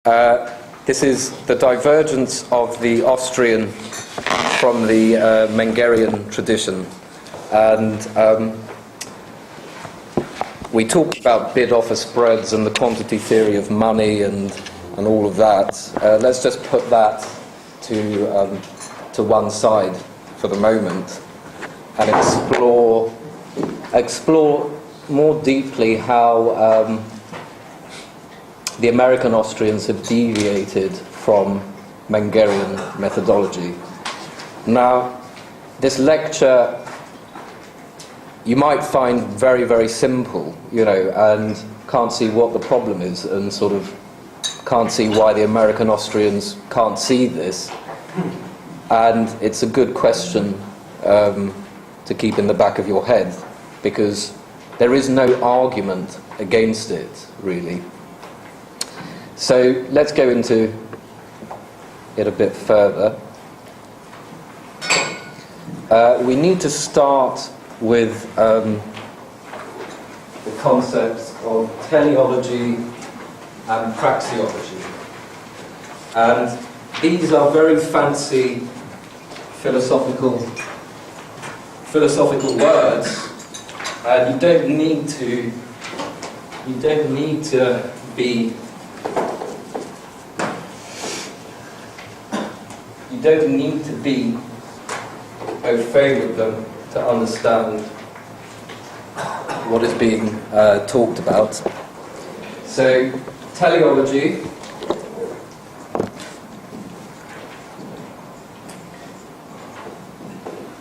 This is the divergence of the Austrian from the Mengerian tradition. And we talked about bid-offer spreads and the quantity theory of money and all of that. Let's just put that to one side for the moment and explore more deeply how the American Austrians have deviated from Mengerian methodology. Now, this lecture you might find very, very simple, and can't see what the problem is, and sort of can't see why the American Austrians can't see this. And it's a good question to keep in the back of your head, because there is no argument against it, really. So let's go into it a bit further. We need to start with the concepts of teleology and praxeology. And these are very fancy philosophical words, and you don't need to be au fait with them to understand what is being talked about. So, teleology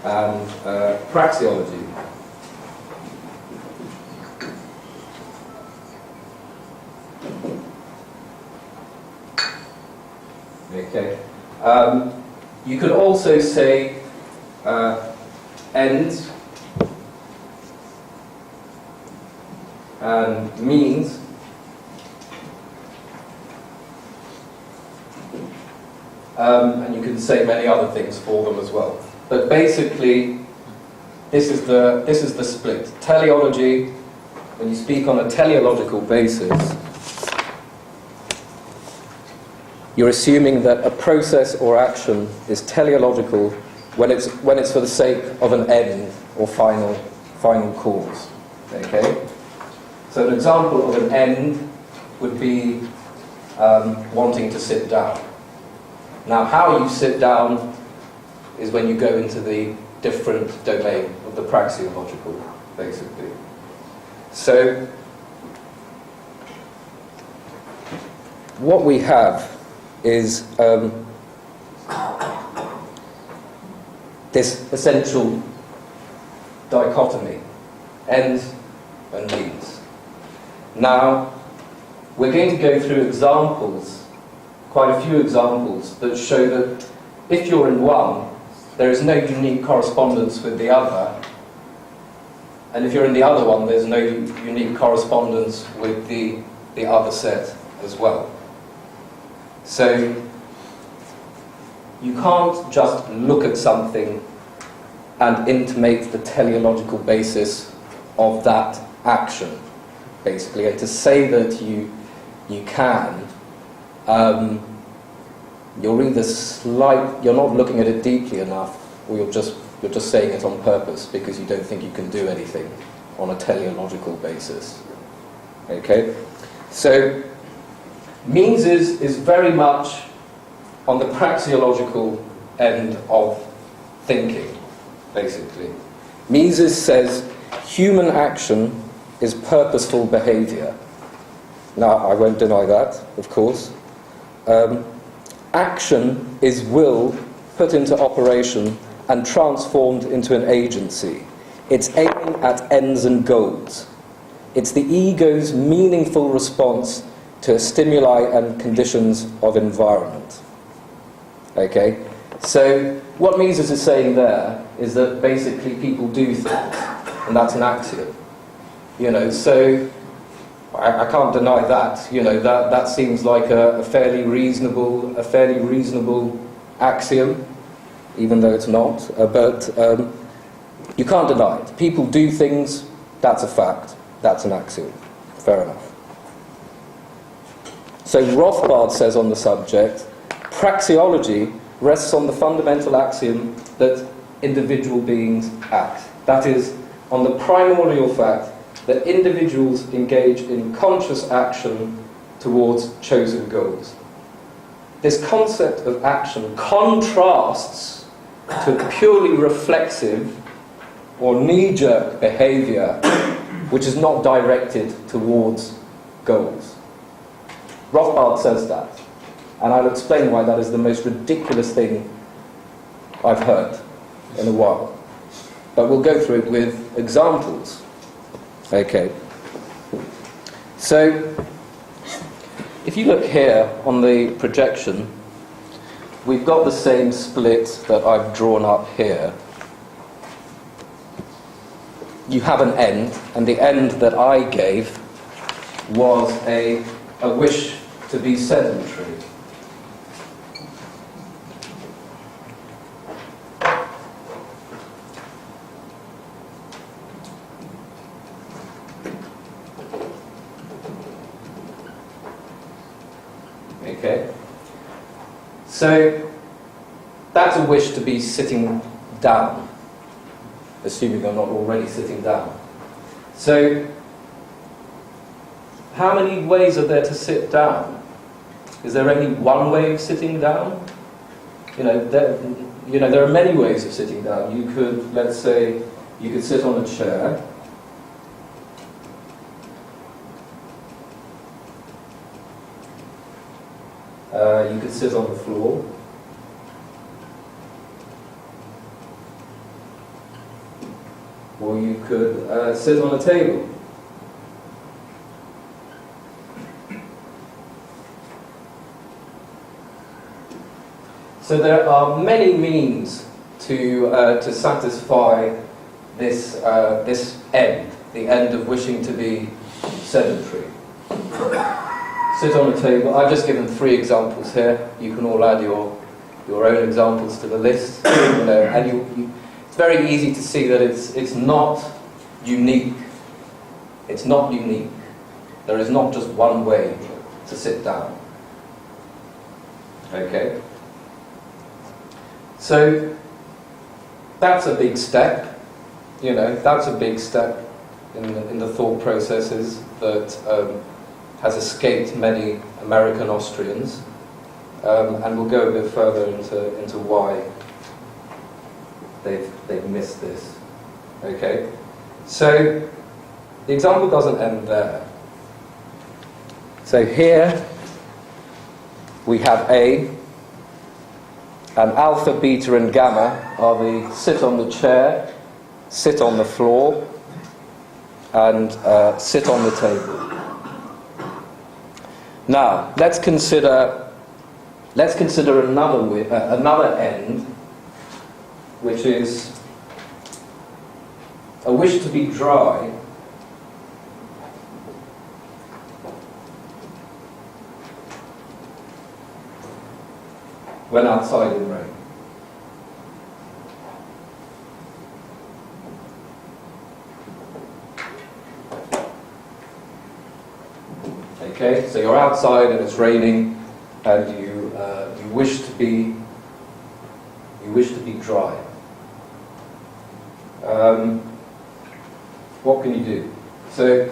and praxeology. Okay. You could also say ends and means, and you can say many other things for them as well. But basically, this is the split. Teleology, when you speak on a teleological basis, you're assuming that a process or action is teleological when it's for the sake of an end or final cause. Okay? So an example of an end would be wanting to sit down. Now, how you sit down is when you go into the different domain of the praxeological, basically. So what we have is this essential dichotomy, ends and means. Now, we're going to go through examples, quite a few examples, that show that if you're in one, there is no unique correspondence with the other, and if you're in the other one, there's no unique correspondence with the other set as well. So, you can't just look at something and intimate the teleological basis of that action, basically. And to say that you can, you're not looking at it deeply enough, or you're just saying it on purpose because you don't think you can do anything on a teleological basis. Okay? So, means is very much on the praxeological end of thinking, basically. Mises says human action is purposeful behavior. Now, I won't deny that, of course. Action is will put into operation and transformed into an agency. It's aiming at ends and goals. It's the ego's meaningful response to stimuli and conditions of environment. Okay? So, what Mises is saying there is that basically people do things, and that's an axiom. So I can't deny that. That seems like a fairly reasonable axiom, even though it's not. But you can't deny it. People do things. That's a fact. That's an axiom. Fair enough. So Rothbard says on the subject, praxeology rests on the fundamental axiom that individual beings act. That is, on the primordial fact that individuals engage in conscious action towards chosen goals. This concept of action contrasts to purely reflexive or knee-jerk behaviour which is not directed towards goals. Rothbard says that, and I'll explain why that is the most ridiculous thing I've heard in a while. But we'll go through it with examples. Okay. So, if you look here on the projection, we've got the same split that I've drawn up here. You have an end, and the end that I gave was a wish to be sedentary. Okay? So, that's a wish to be sitting down, assuming I'm not already sitting down. So, how many ways are there to sit down? Is there only one way of sitting down? There are many ways of sitting down. You could, let's say, you could sit on a chair. You could sit on the floor. Or you could sit on a table. So there are many means to satisfy this end, the end of wishing to be sedentary. Sit on a table. I've just given 3 examples here. You can all add your own examples to the list. It's very easy to see that it's not unique. It's not unique. There is not just one way to sit down. Okay? So, that's a big step. That's a big step in the thought processes that has escaped many American Austrians. And we'll go a bit further into why they've missed this. Okay? So, the example doesn't end there. So here we have A, and alpha, beta and gamma are the sit on the chair, sit on the floor, and sit on the table. Now, let's consider another end, which is a wish to be dry when outside in rain. Okay, so you're outside and it's raining, and you wish to be dry. What can you do? So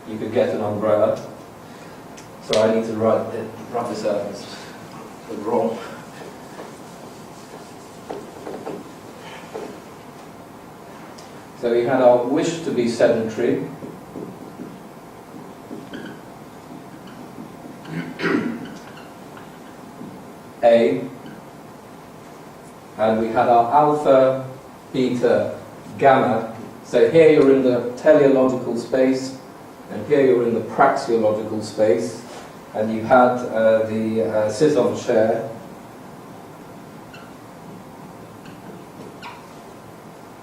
you could get an umbrella. So I need to write this out. It's wrong. So we had our wish to be sedentary. A. And we had our alpha, beta, gamma. So here you're in the teleological space, and here you're in the praxeological space, and you had the sit on chair,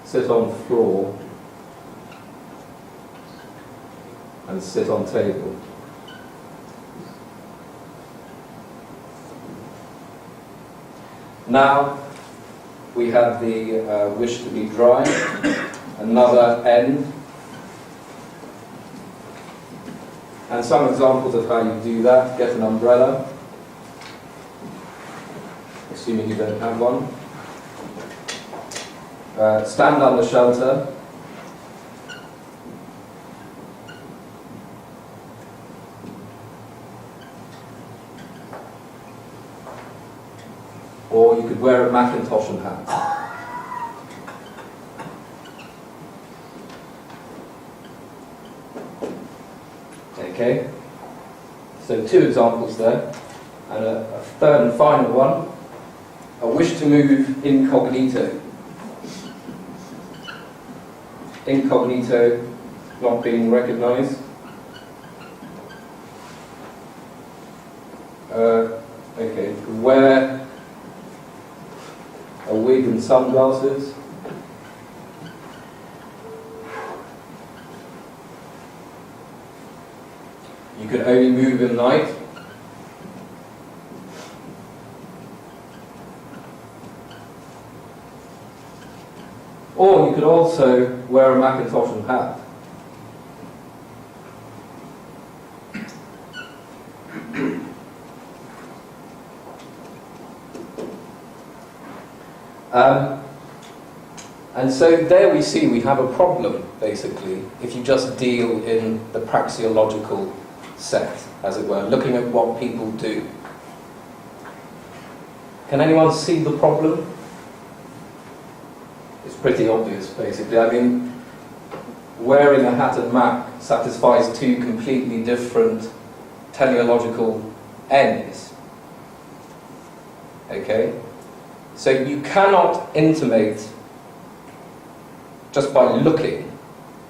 sit on floor, and sit on table. Now we have the wish to be dry, another N, And some examples of how you do that: get an umbrella, assuming you don't have one. Stand under shelter. Or you could wear a Macintosh and hat. Okay, so 2 examples there, and a third and final one: a wish to move incognito. Incognito, not being recognized. Okay, wear a wig and sunglasses. You can only move in night. Or you could also wear a Macintosh and hat. And so there we see we have a problem, basically, if you just deal in the praxeological set, as it were, looking at what people do. Can anyone see the problem? It's pretty obvious, basically. I mean, wearing a hat and mac satisfies 2 completely different teleological ends. Okay? So you cannot intimate, just by looking,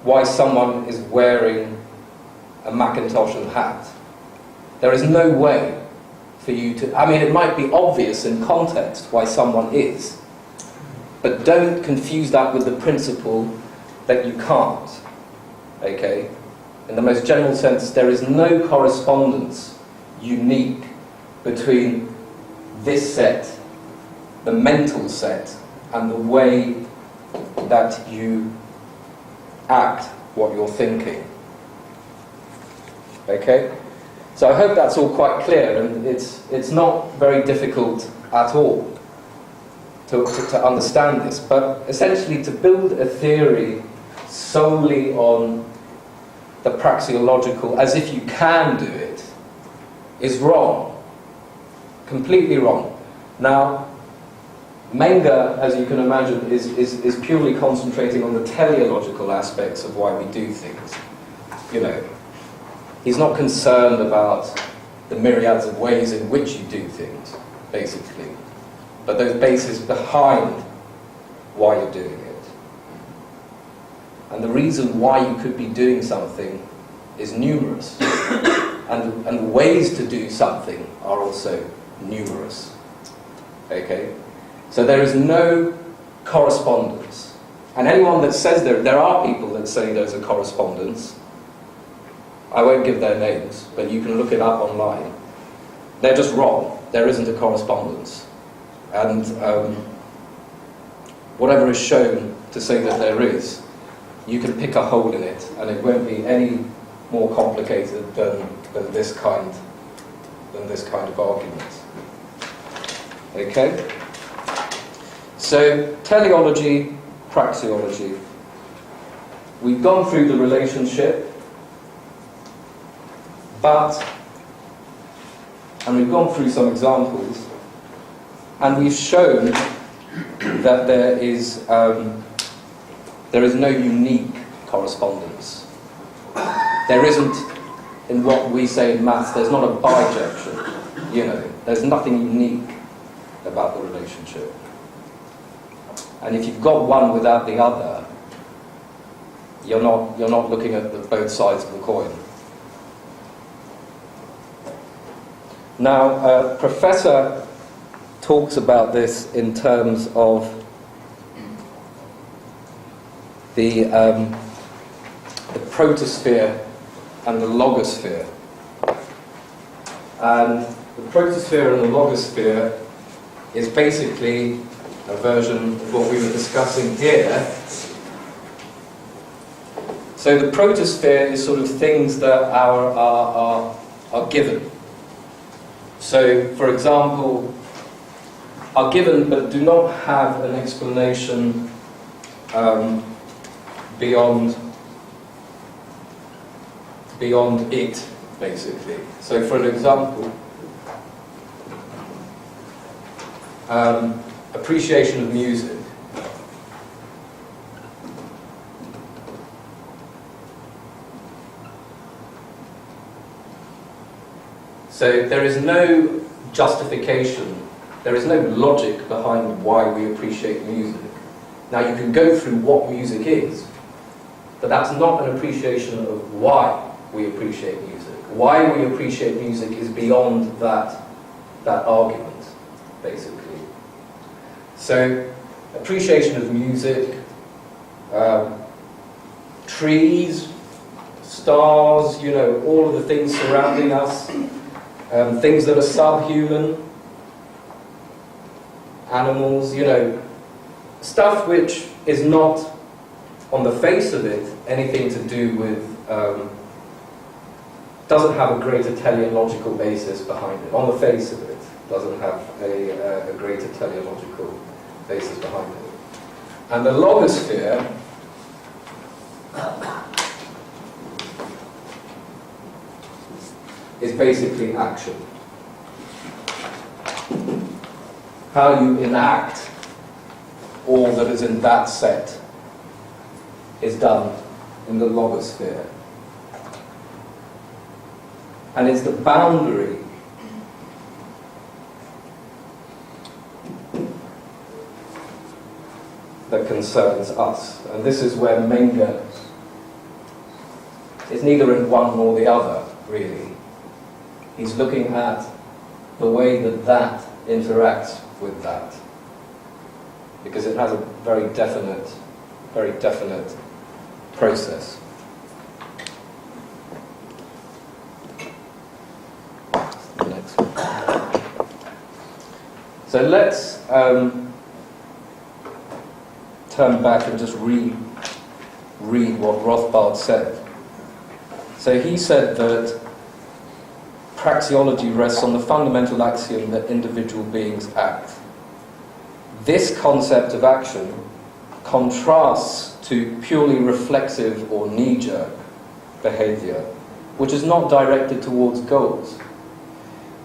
why someone is wearing a Macintosh and hat. There is no way for you to... I mean, it might be obvious in context why someone is, but don't confuse that with the principle that you can't. Okay? In the most general sense, there is no correspondence unique between this set, the mental set, and the way that you act what you're thinking. Okay? So I hope that's all quite clear, and it's not very difficult at all to understand this, but essentially to build a theory solely on the praxeological, as if you can do it, is wrong. Completely wrong. Now, Menger, as you can imagine, is purely concentrating on the teleological aspects of why we do things. You know, he's not concerned about the myriads of ways in which you do things, basically, but those bases behind why you're doing it. And the reason why you could be doing something is numerous, and ways to do something are also numerous. Okay? So there is no correspondence. And anyone that says there are people that say there's a correspondence, I won't give their names, but you can look it up online. They're just wrong. There isn't a correspondence. And whatever is shown to say that there is, you can pick a hole in it, and it won't be any more complicated than this kind of argument. Okay? So, teleology, praxeology. We've gone through the relationship, and we've gone through some examples, and we've shown that there is no unique correspondence. There isn't, in what we say in maths, there's not a bijection. You know, there's nothing unique about the relationship. And if you've got one without the other, you're not looking at both sides of the coin. Now, Professor talks about this in terms of the Protis Fear and the Logosphere. And the Protis Fear and the Logosphere is basically a version of what we were discussing here. So the Protis Fear is sort of things that are given. So, for example, are given but do not have an explanation beyond it, basically. So, for an example, appreciation of music. So there is no justification, there is no logic behind why we appreciate music. Now you can go through what music is, but that's not an appreciation of why we appreciate music. Why we appreciate music is beyond that argument, basically. So appreciation of music, trees, stars, you know, all of the things surrounding us, things that are subhuman, animals, you know, stuff which is not, on the face of it, anything to do with, doesn't have a greater teleological basis behind it. On the face of it, doesn't have a greater teleological basis behind it. And the logosphere is basically action. How you enact all that is in that set is done in the logosphere. And it's the boundary that concerns us. And this is where Menger is neither in one nor the other, really. He's looking at the way that that interacts with that, because it has a very definite process. The next one. So let's turn back and just read what Rothbard said. So he said that praxeology rests on the fundamental axiom that individual beings act. This concept of action contrasts to purely reflexive or knee-jerk behavior, which is not directed towards goals.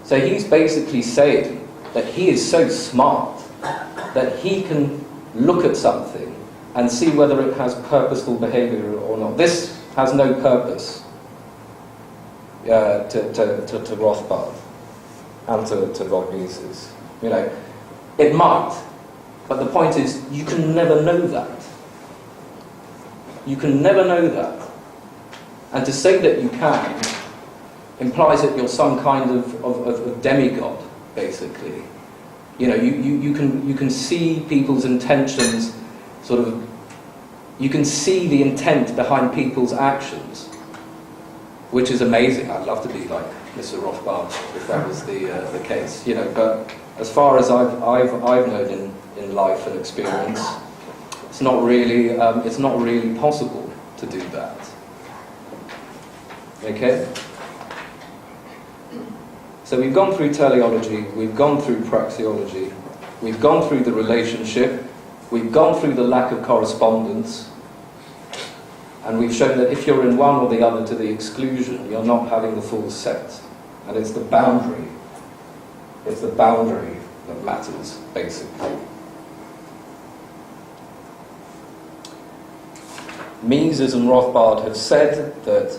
So he's basically saying that he is so smart that he can look at something and see whether it has purposeful behavior or not. This has no purpose to Rothbard and to von Mises. You know, it might, but the point is, you can never know that. You can never know that. And to say that you can implies that you're some kind of demigod, basically. You know, you can see people's intentions, sort of, you can see the intent behind people's actions, which is amazing. I'd love to be like Mr. Rothbard if that was the case, you know. But as far as I've known in life and experience, it's not really possible to do that. Okay. So we've gone through teleology, we've gone through praxeology, we've gone through the relationship, we've gone through the lack of correspondence. And we've shown that if you're in one or the other to the exclusion, you're not having the full set. And it's the boundary that matters, basically. Mises and Rothbard have said that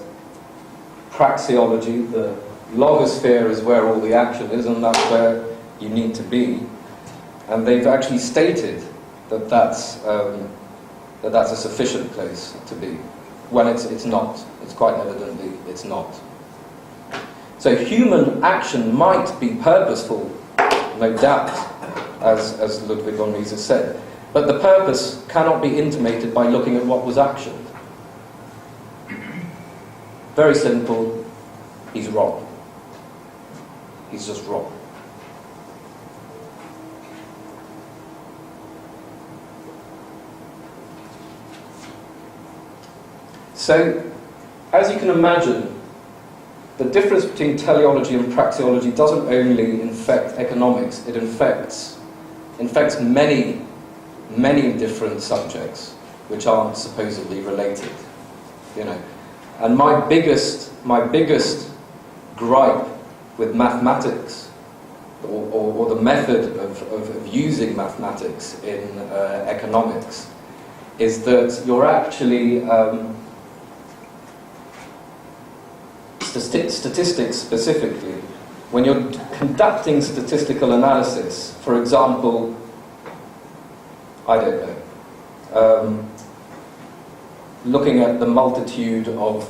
praxeology, the logosphere, is where all the action is, and that's where you need to be. And they've actually stated that that's a sufficient place to be. When it's not. It's quite evidently it's not. So human action might be purposeful, no doubt, as Ludwig von Mises said, but the purpose cannot be intimated by looking at what was actioned. Very simple, he's wrong. He's just wrong. So, as you can imagine, the difference between teleology and praxeology doesn't only infect economics, it infects many, many different subjects which aren't supposedly related, you know. And my biggest gripe with mathematics, or the method of using mathematics in economics, is that you're actually statistics specifically, when you're conducting statistical analysis, for example, I don't know, looking at the multitude of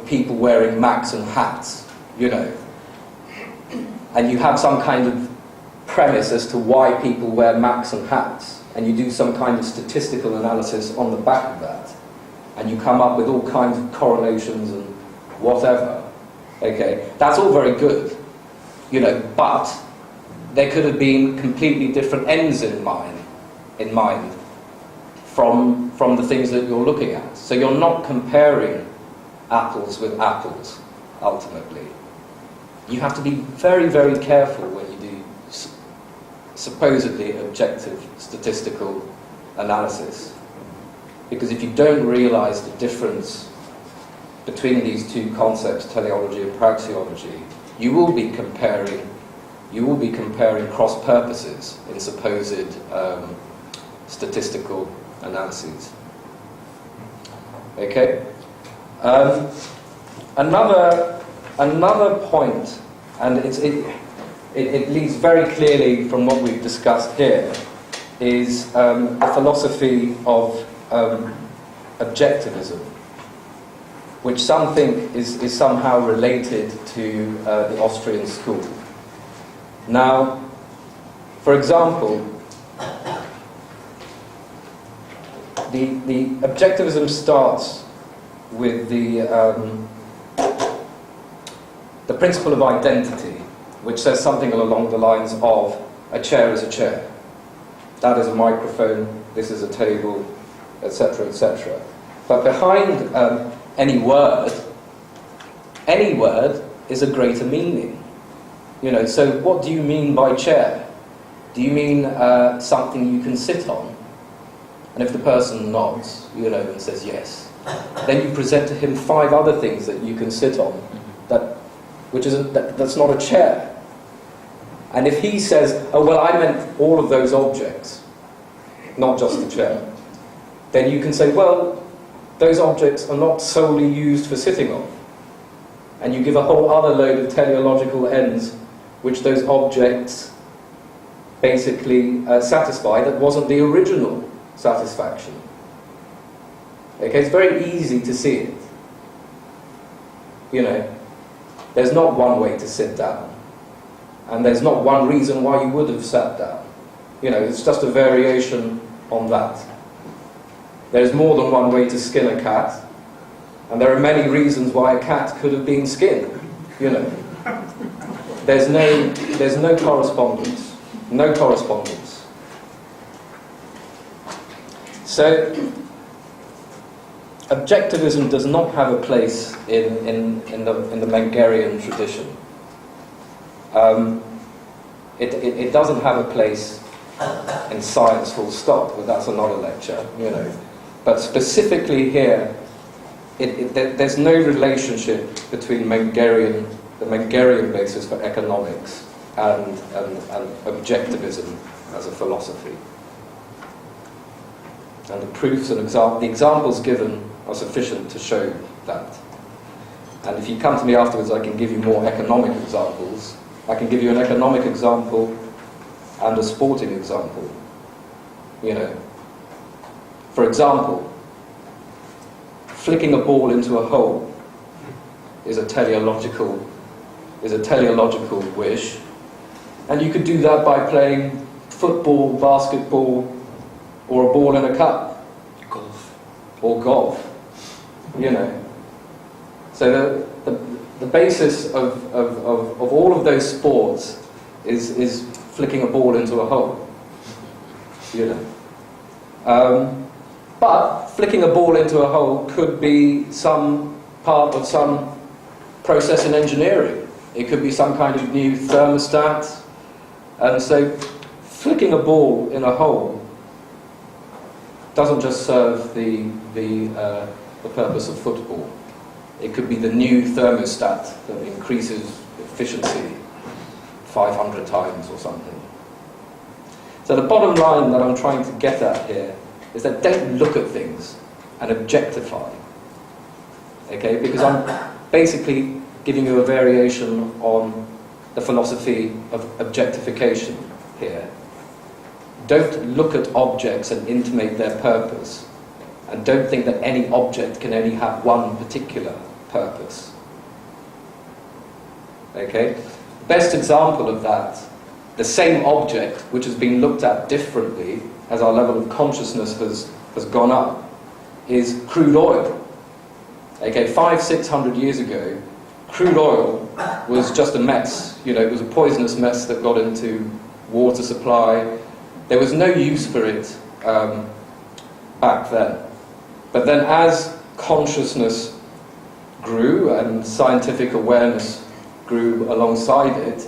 people wearing Macs and hats, you know, and you have some kind of premise as to why people wear Macs and hats, and you do some kind of statistical analysis on the back of that, and you come up with all kinds of correlations and whatever, okay, that's all very good, you know, but there could have been completely different ends in mind from the things that you're looking at. So you're not comparing apples with apples, ultimately. You have to be very, very careful when you do supposedly objective statistical analysis, because if you don't realize the difference between these two concepts, teleology and praxeology, you will be comparing cross purposes in supposed statistical analyses. Okay. Another point, and it leads very clearly from what we've discussed here, is a philosophy of objectivism, which some think is somehow related to the Austrian school. Now, for example, the objectivism starts with the principle of identity, which says something along the lines of a chair is a chair, that is a microphone, this is a table, etc., etc. But behind any word is a greater meaning. You know, so what do you mean by chair? Do you mean something you can sit on? And if the person nods, you know, and says yes, then you present to him 5 other things that you can sit on, that's not a chair. And if he says, oh well, I meant all of those objects, not just the chair, then you can say, well, those objects are not solely used for sitting on. And you give a whole other load of teleological ends which those objects basically satisfy that wasn't the original satisfaction. Okay, it's very easy to see it. You know, there's not one way to sit down, and there's not one reason why you would have sat down. You know, it's just a variation on that. There's more than one way to skin a cat, and there are many reasons why a cat could have been skinned. You know, there's no correspondence, no correspondence. So, objectivism does not have a place in the Mengerian tradition. It doesn't have a place in science, full stop, but that's another lecture, you know. But specifically here, there's no relationship between the Mengerian basis for economics and objectivism as a philosophy. And the proofs and the examples given are sufficient to show that. And if you come to me afterwards, I can give you more economic examples. I can give you an economic example and a sporting example. You know, for example, flicking a ball into a hole is a teleological wish, and you could do that by playing football, basketball, or a ball in a cup, golf. You know, so the basis of all of those sports is flicking a ball into a hole. You know, but flicking a ball into a hole could be some part of some process in engineering. It could be some kind of new thermostat. And so flicking a ball in a hole doesn't just serve the purpose of football. It could be the new thermostat that increases efficiency 500 times or something. So the bottom line that I'm trying to get at here is that don't look at things and objectify. Okay? Because I'm basically giving you a variation on the philosophy of objectification here. Don't look at objects and intimate their purpose. And don't think that any object can only have one particular purpose. Okay? Best example of that, the same object which has been looked at differently as our level of consciousness has gone up, is crude oil. Okay, 500-600 years ago, crude oil was just a mess. You know, it was a poisonous mess that got into water supply. There was no use for it back then. But then as consciousness grew and scientific awareness grew alongside it,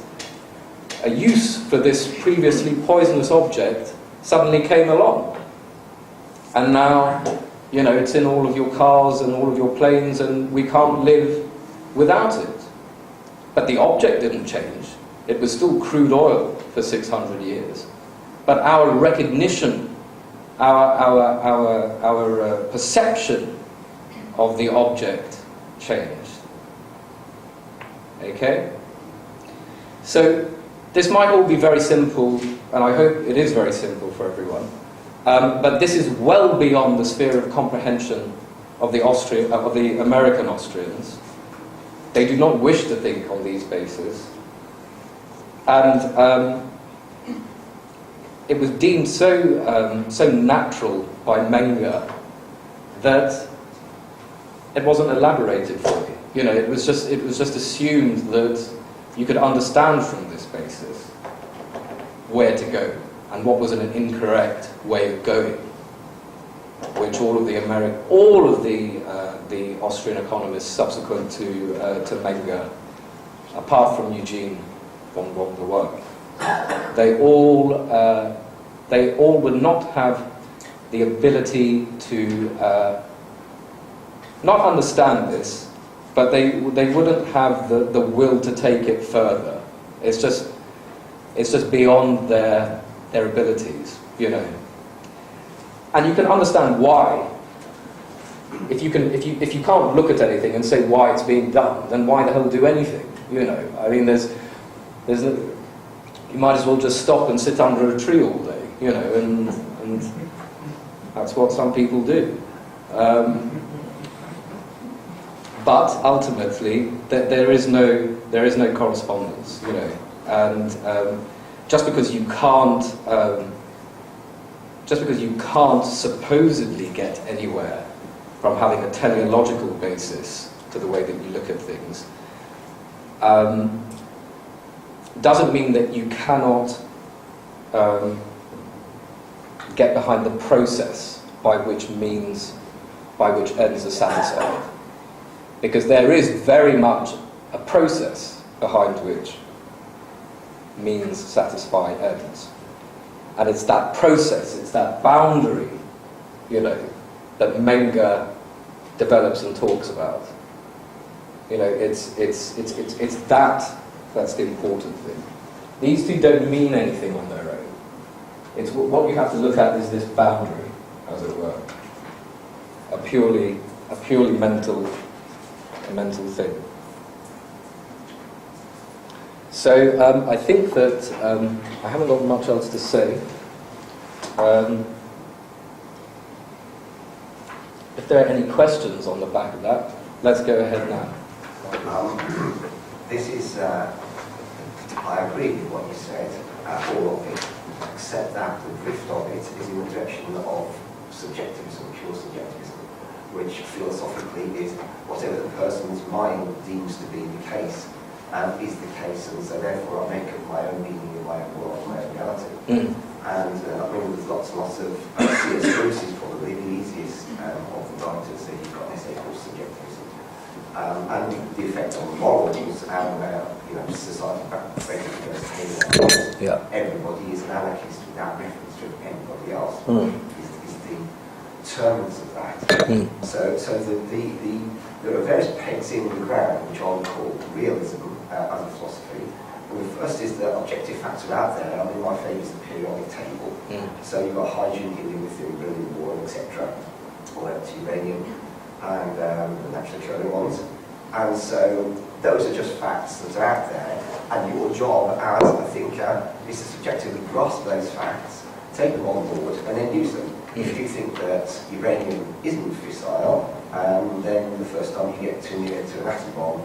a use for this previously poisonous object suddenly came along. And now, you know, it's in all of your cars and all of your planes, and we can't live without it. But the object didn't change. It was still crude oil for 600 years. But our recognition, our perception of the object changed. Okay? So this might all be very simple, and I hope it is very simple for everyone. But this is well beyond the sphere of comprehension of the American Austrians. They do not wish to think on these bases. And it was deemed so natural by Menger that it wasn't elaborated for you. You know, it was just assumed that you could understand from this basis where to go and what was an incorrect way of going, which all of the Austrian economists subsequent to Menger, apart from Eugene von der Werf, they all would not have the ability to not understand this, but they wouldn't have the will to take it further. It's just beyond their abilities, you know. And you can understand why. If you can't look at anything and say why it's being done, then why the hell do anything? You know, I mean, you might as well just stop and sit under a tree all day, you know, and that's what some people do. But ultimately, there is no correspondence, you know, and just because you can't supposedly get anywhere from having a teleological basis to the way that you look at things, doesn't mean that you cannot get behind the process by which ends are satisfied. Because there is very much a process behind which means satisfy ends. And it's that process, it's that boundary, you know, that Menger develops and talks about. You know, it's that's the important thing. These two don't mean anything on their own. It's what you have to look at is this boundary, as it were. A purely mental thing. So I think that I haven't got much else to say. If there are any questions on the back of that, let's go ahead now. This is, I agree with what you said, all of it, except that the drift of it is in the direction of subjectivism, pure subjectivism, which philosophically is whatever the person's mind deems to be the case is the case, and so therefore I make up my own meaning in my own world, my own reality. And I mean, there's lots and lots of C.S. Lewis's probably the easiest of the writers. So you've got an essay called Subjectivism. And the effect on morals and society basically Yeah. everybody is an anarchist without reference to anybody else is the terms of that. So there are various pegs in the ground which I would call realism as a philosophy. And the first is the objective facts are out there. I mean, my favourite is the periodic table. So you've got hydrogen, helium, lithium, beryllium, boron, etc. all the way up to uranium, and the naturally occurring ones. And so those are just facts that are out there, and your job as a thinker is to subjectively grasp those facts, take them on board, and then use them. If you think that uranium isn't fissile, then the first time you get too near to an atom bomb,